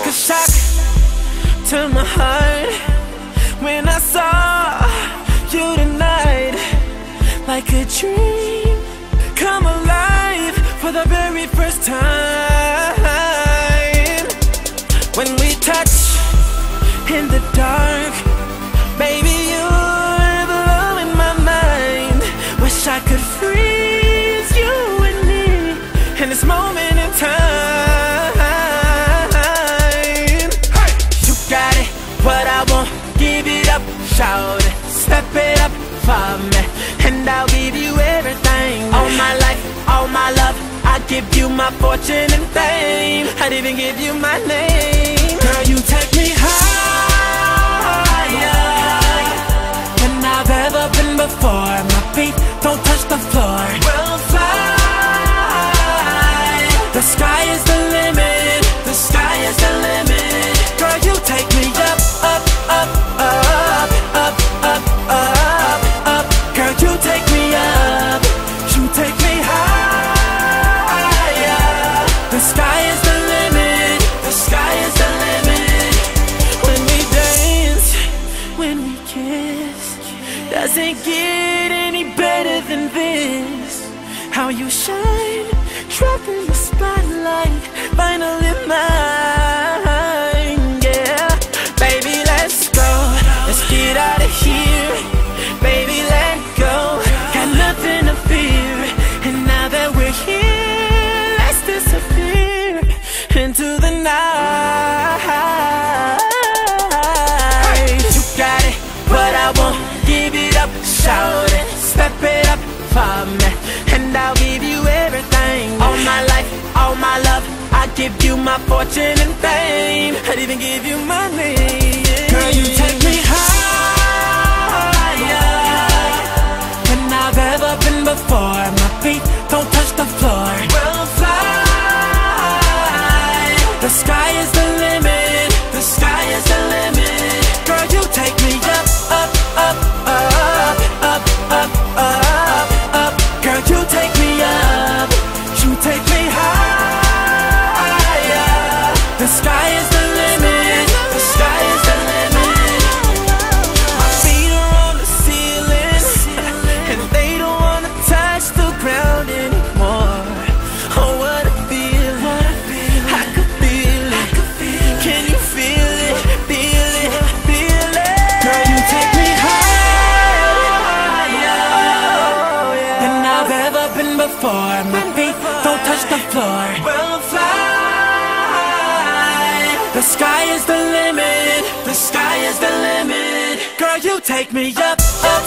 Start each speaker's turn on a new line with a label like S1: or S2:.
S1: like a shock to my heart when I saw you tonight. Like a dream come alive for the very first time. When we touch in the dark, baby, you're blowing my mind. Wish I could freeze you and me in this moment in time. Hey! You got it, what I want, give it up, shout it, step it up for me, and I'll give you everything. All my life, all my love, I'd give you my fortune and fame. I'd even give you my name. Girl, you take me higher than I've ever been before. My feet don't touch the floor. We'll fly. The sky is the limit. The sky is the limit. Girl, you take me up, up, up, up, up, up, up, up. Girl, you take me up. You take me higher. The sky is the limit. The sky is the limit. When we dance, when we kiss, doesn't get any better than this. How you shine, dropping the spotlight, finally mine, yeah. Baby, let's go, let's get out of here. Baby, let go, got nothing to fear. And now that we're here, let's disappear into the night. You got it, what I want, give it up, shout it, step it up for me, and I'll give you everything. All my life, all my love, I'd give you my fortune and fame. I'd even give you my name. Girl, you take me higher than I've ever been before. My feet don't touch the floor. We'll fly. The sky is the limit. The sky is the limit. Girl, you take me up, up, up, up, up, up, up, up. Girl, you take me up. You take me higher. The sky is the limit. The sky is the limit. My feet are on the ceiling, and they don't wanna touch the ground anymore. Oh, what a feeling. I could feel it. Can you feel it? Feel it, feel it. Girl, you take me higher than I've ever been before. My feet don't touch the floor. We'll fly. The sky is the limit. The sky is the limit. Girl, you take me up, up,